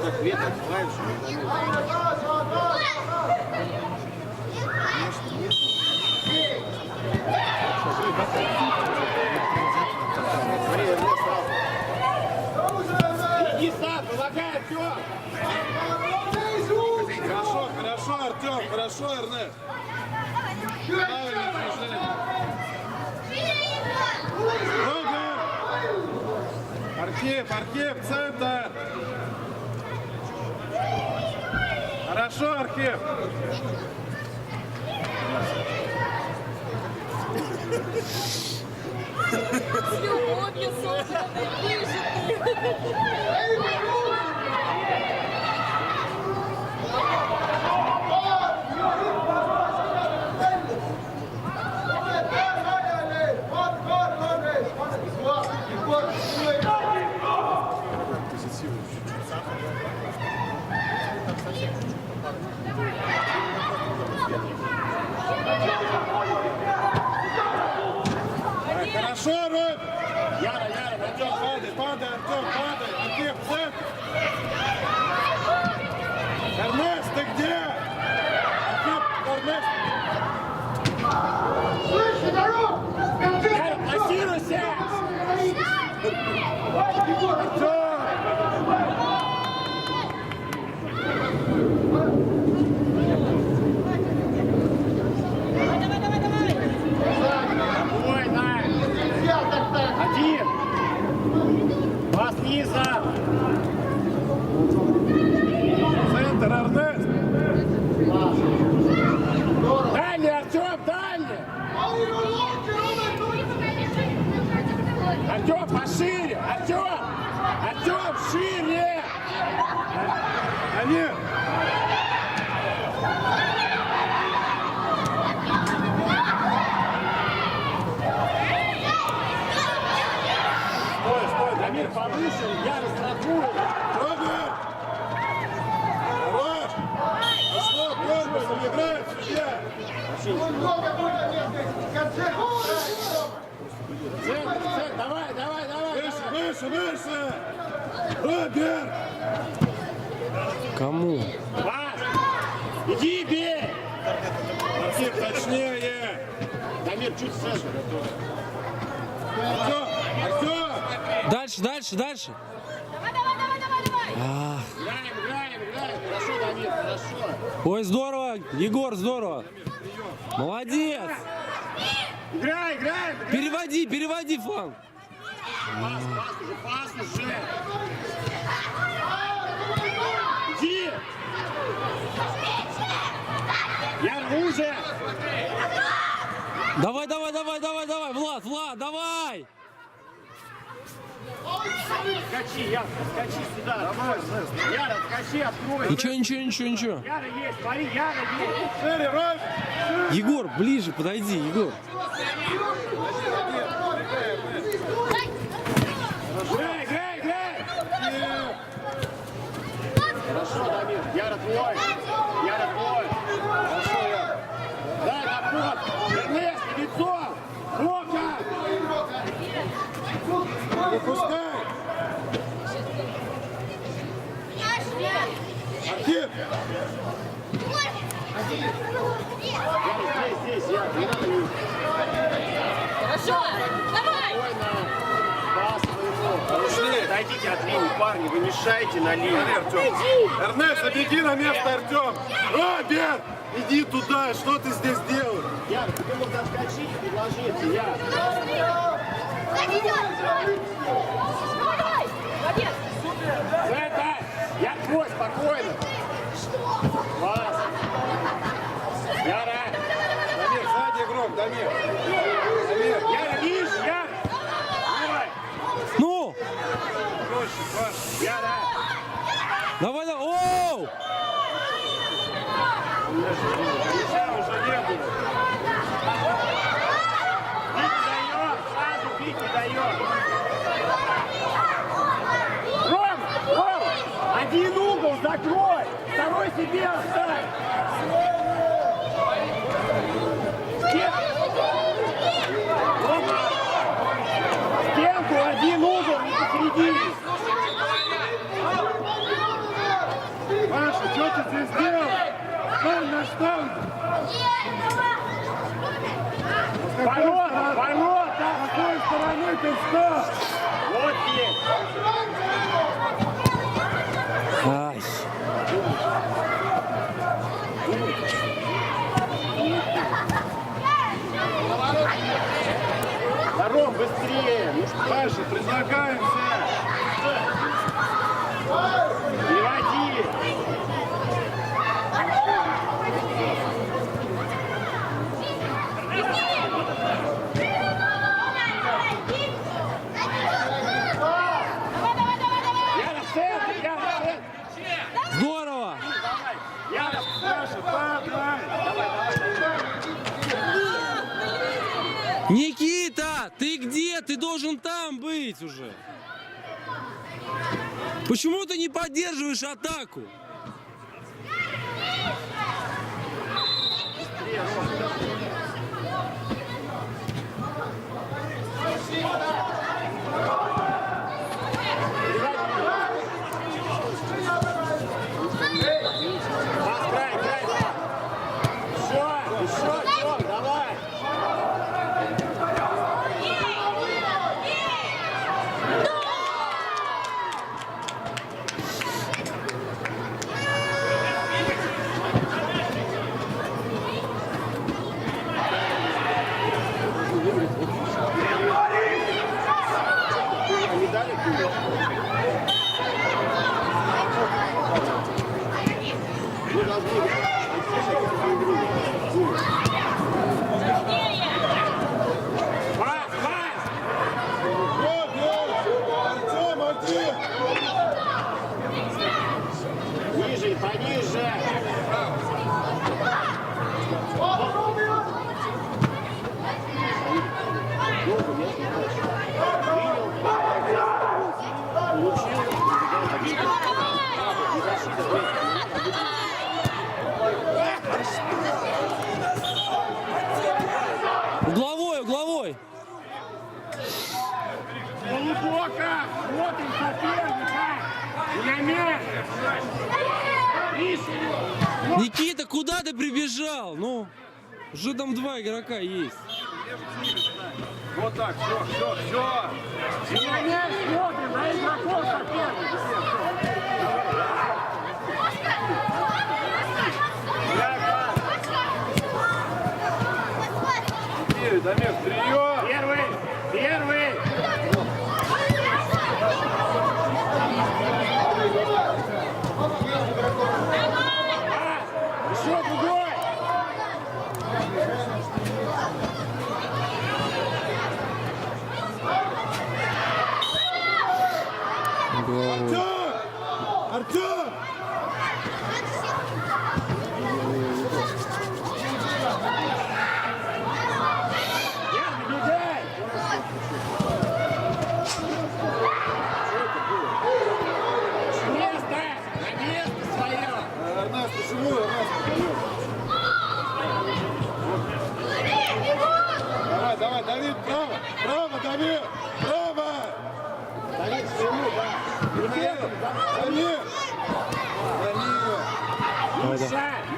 Так ветер бывает, что иди сам, помогай, Артем! Хорошо, хорошо, Артем, хорошо, Эрнест. Правильно движение. Архип, центр. Хорошо, Архип. С любовью собранной пишет. Хорошо, Роб! Яра, Артем, падай, Артем, падай! Архип, центр! Эрнест, ты где? Архип, Эрнест! Слышь, здоров! Яра, пластируйся! Артем! Один! Вас низом! Центр, Эрнест! Дальше, Артем, дальше! Артем, пошире! Артем! Артем, шире! Амир! Дамир повыше, я расстрахую. Роберт! Хорош! Пошло, корпусом играет судья! Центр, давай! Выше! Роберт! Кому? Пас! Иди, бей! Архип, точнее! Дамир, чуть сзади. Артем! Дальше. Давай. Играем! Хорошо, Дамир, хорошо! Ой, здорово, Егор, здорово. Молодец. Играй! Переводи фланг. Пас уже! Иди! Я уже! Давай, Влад, давай. Скачи, Яра, скачи сюда! Давай, Яра, скачи, открой! Ничего. Яра есть, смотри, Яра есть! Шире, Ром! Егор, ближе подойди, Егор. Играй! Хорошо, Дамир, Яра твой! Хорошо, Яра! Дай на вход! Эрнест, лицо! Рока! Выпускай! Архип! Здесь, Яра, не надо не... Хорошо, давай! Ушли! Отойдите от линии, парни, вы мешаете на линии. Эрнест, беги на место, Артем! Роберт! Иди туда, что ты здесь делаешь? Яр, ты мог отскочить и предложить, Яр. Давай! Молодец! Центр! Я твой, спокойно! Класс! Яра! Дамир, сзади игрок, Дамир! Яра, видишь, Яр! Давай! Ну, Проще, Яра! давай. Оу! Ничего уже не было! Пики дает! Рома! Один угол закрой! Второй себе оставь! Стенку, один угол, не посередине! все сделал. Стань на штангу. Ворота! С какой стороны ты встал? Вот есть. Ай. Здоров, быстрее! Ну что, Паша, предлагаемся! Переводи! Я на центре! Я на центре! Здорово! Я на Паша, давай! Никита, ты где? Ты должен там быть уже. Почему ты не поддерживаешь атаку? Пас, край! Еще, давай! Ниже, пониже! Угловой! Глубоко! Смотрим соперника! И на мяч! Никита, куда ты прибежал? Ну, уже там 2 игрока есть. Вот так, все. И на мяч смотрим, на игроков соперника! Дамир, прием! Первый! Еще другой! Артем! Давай, Давид, право, Давид, право! Давид, своему, да. Давид!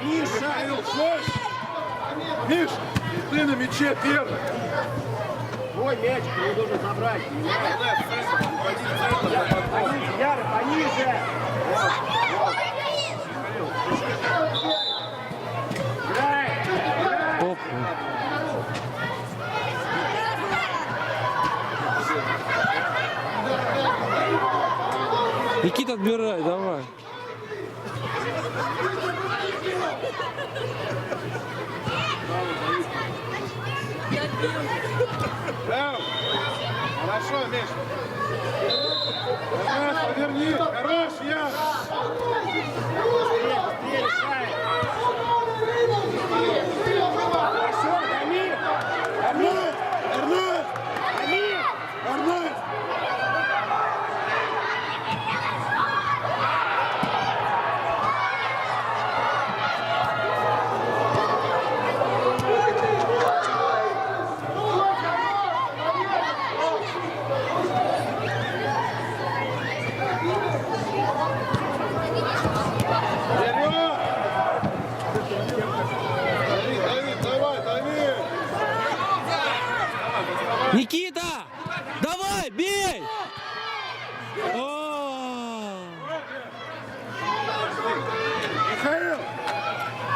Миша! Миш, ты на мяче первый. Твой мяч, его должен забрать. Яра, пониже! Оп. Никита, отбирай, давай. Хорошо, Миш. Хорош, поверни. Хорош, я. Быстрее решай. Хорошо, Дамир. Дамир.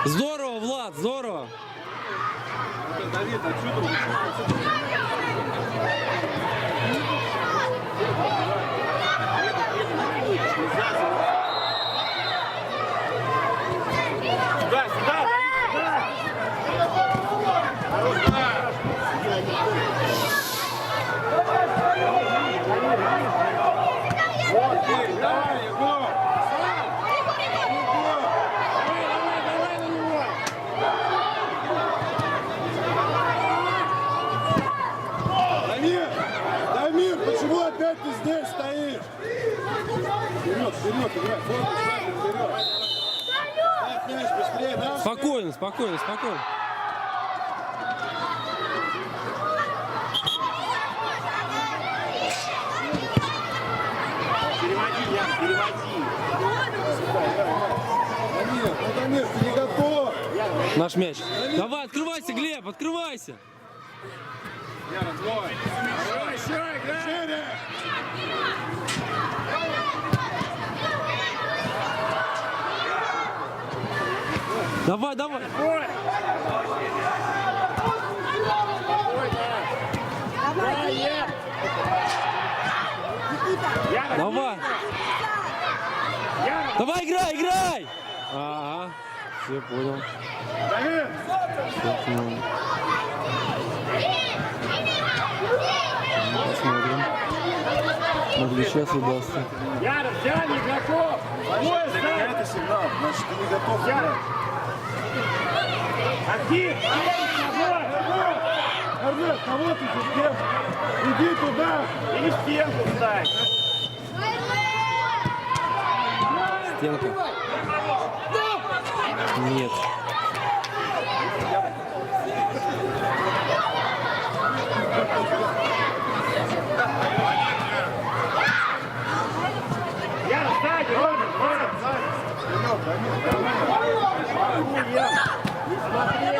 Здорово, Влад, здорово. Давид, отсюда. Сюда, сюда, давай, Егор! Дамир! Дамир, почему опять ты здесь стоишь? Вперед, вперед, играй! Вперед! Ставь мяч быстрее, да? Спокойно, спокойно, спокойно. Переводи, Ян, переводи! Дамир, ну Дамир, ты не готов! Наш мяч. Давай, открывайся, Глеб, открывайся. Яна, твой! Еще, играй! Шире! Давай, давай. Давай. Давай, играй, играй. Ага, все понял. Дамир! Всё понял. Посмотрим. Может, сейчас удастся. Яра, взяли игроков! Это сигнал, значит, ты не готов. Яра! Актив! Эрнест, кого ты тут? Иди туда! Или в стенку встань! Стенка. Нет. Яра, сзади! Робин, сзади! Не смотри!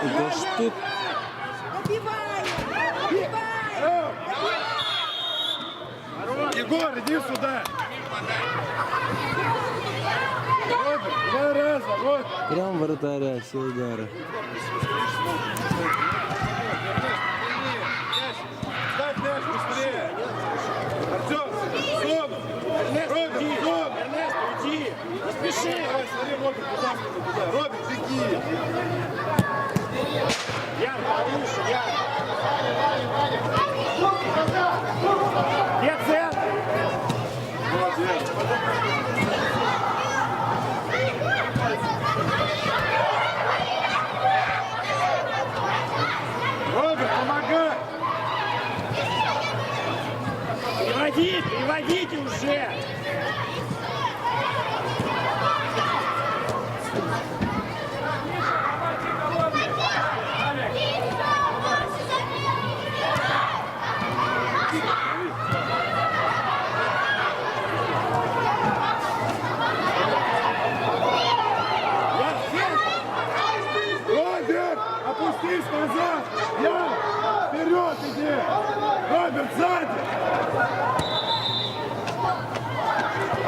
Да что? Егор, иди сюда! Робин, 2 раза, Робин! Прям вратаря, все удары. Ставь мяч быстрее! Артем, зону! Робин, зону! Эрнест, уйди! Не спеши! Давай, смотри, Робин, куда мне туда? Робин, беги! Ян, повыше, Ян! Где центр? Молодец! Робин, помогай! Переводите уже! Роберт, опустись назад! Я! Вперед иди! Роберт, сзади!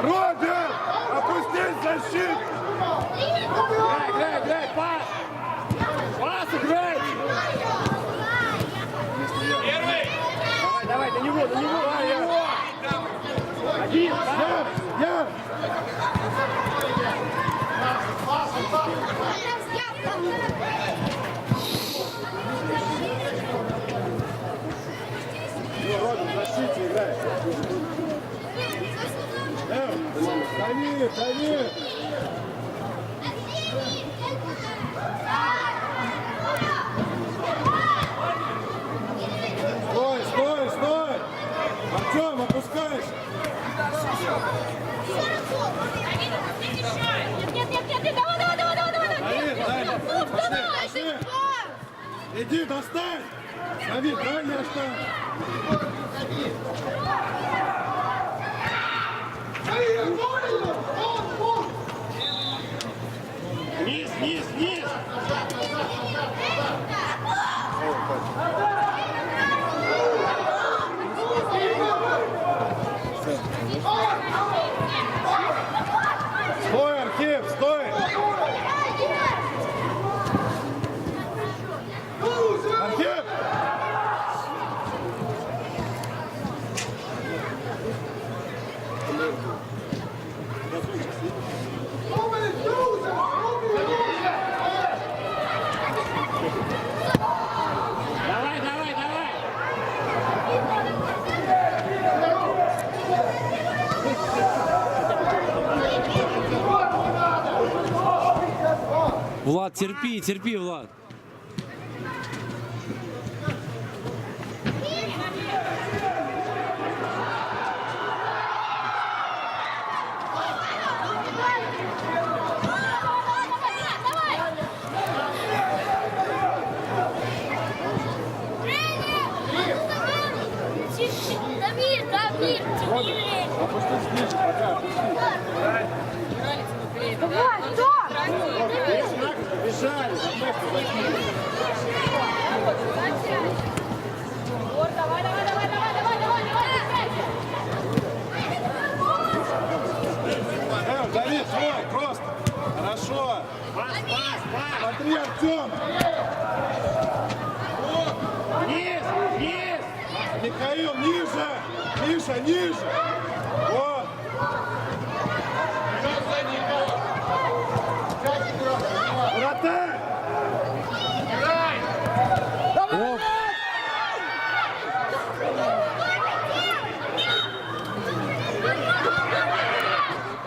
Роберт! Опустись в защиту! Играй, пас! Пас играй! Первый! Давай, до него! Один, я! Робин, в защите играй! Давид! Нет, нет, нет, нет, давай, давай, давай, давай, давай. Давид, Давид, Ну, пошли, давай, пошли. ты кто? Иди, достань! Давид, дай мне что? Вниз, вниз, вниз! Стой, Архип, стой! Архип! Давай, давай, давай! Влад, терпи, терпи, Влад. Дамир, Дамир, Дамир. Опустись ниже, пока, опустись. Давай, кто? Бежали, Егор, давай, давай, давай, давай, давай, давай, давай. Давид, свой, просто. Хорошо. Смотри, Артем. Вниз, вниз. Михаил, ниже. Миша, ниже. Вот. Вратарь. Оп.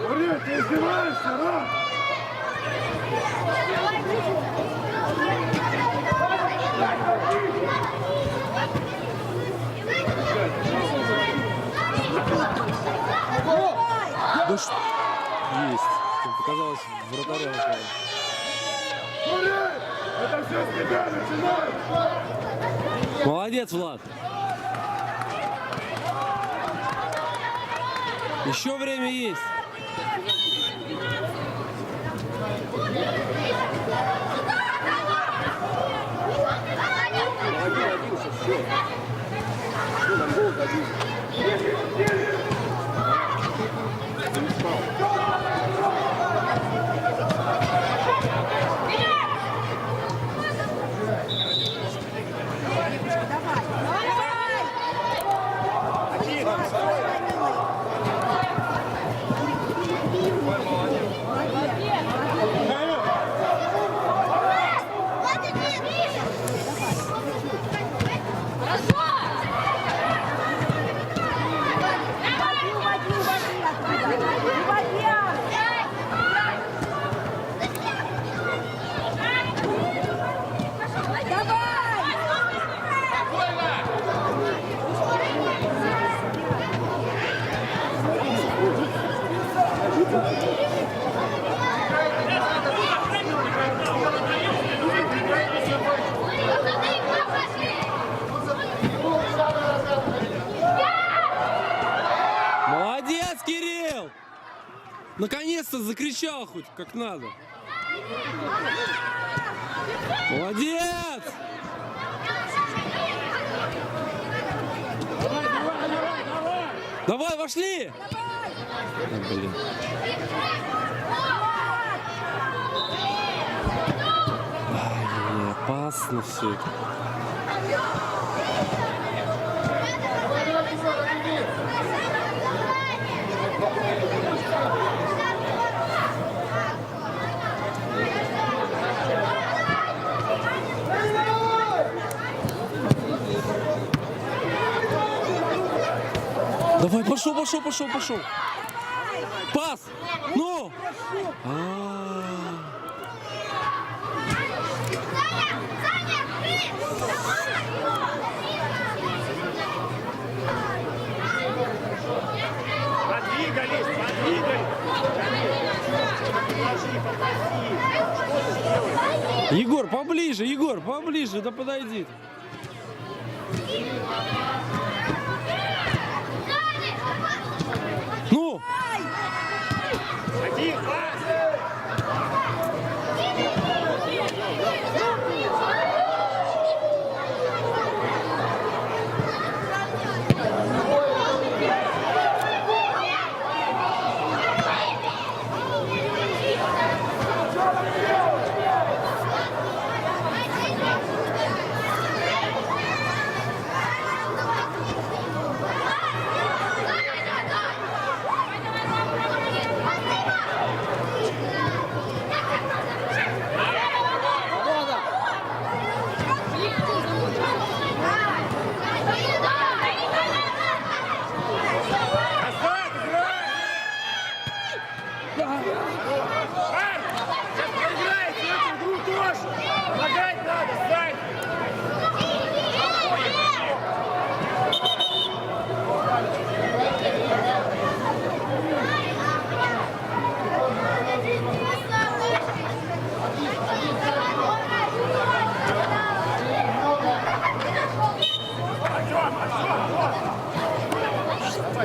Блин, ты издеваешься, Ром? Да что? Есть. Там показалось, вратаря упал. Блин, это все с тебя начинается. Молодец, Влад. Еще время есть. Михаил, Молодец, Кирилл! Наконец-то закричал хоть как надо. Молодец! Давай, вошли! А, блин. Ай, опасно все это. Давай, пошел, пошел, пошел, пошел. Пас! Ну! подвигай. двигались, подвигались. Подложи, подложи. Что ты делаешь? Егор, поближе, да подойди. Ну! Один, пас. Назад, играй! Арт, сейчас проиграете эту игру тоже. Помогать надо, Сань.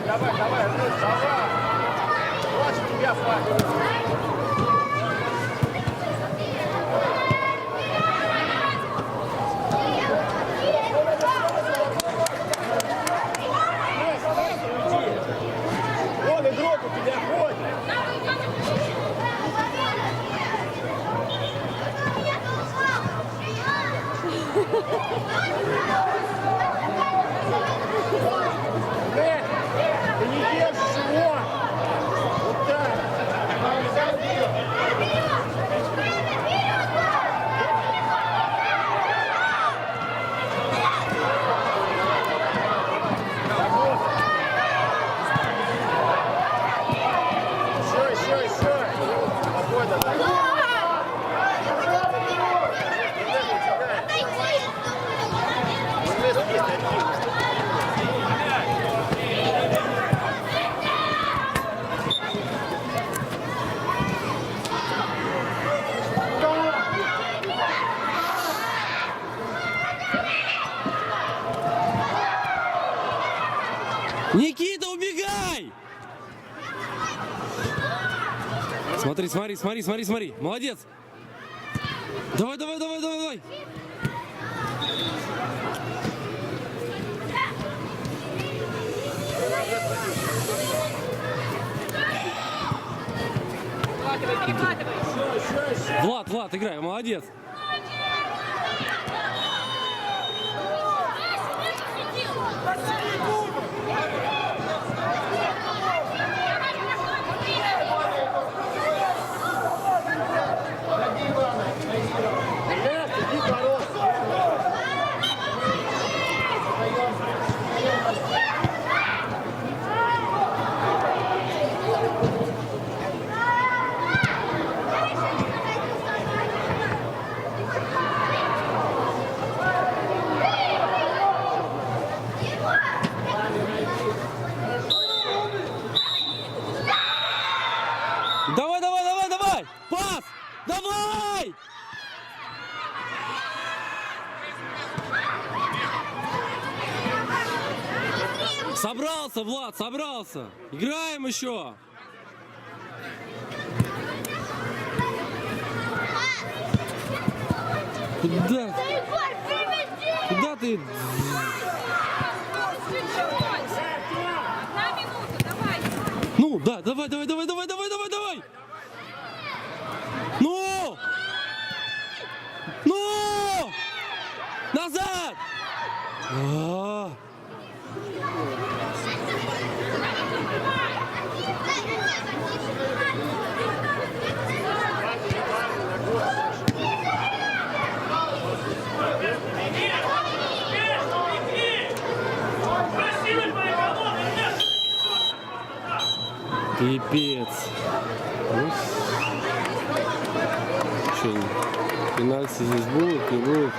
Давай, Арнольд, давай. Младше тебя, Флаг. Вон игрок у тебя ходит. Ты не держишь его! Вот так! Еще! Спокойно, Никита, убегай! Смотри. Молодец. Давай. Влад, играй, молодец. иди бороться! Давай! Пас! Давай! Собрался, Влад, собрался. Играем еще. Куда? Куда ты? Одна минута, давай. Ну, да, давай. Ну! Назад! Пипец. Ну, что, пенальти здесь будут, не будут?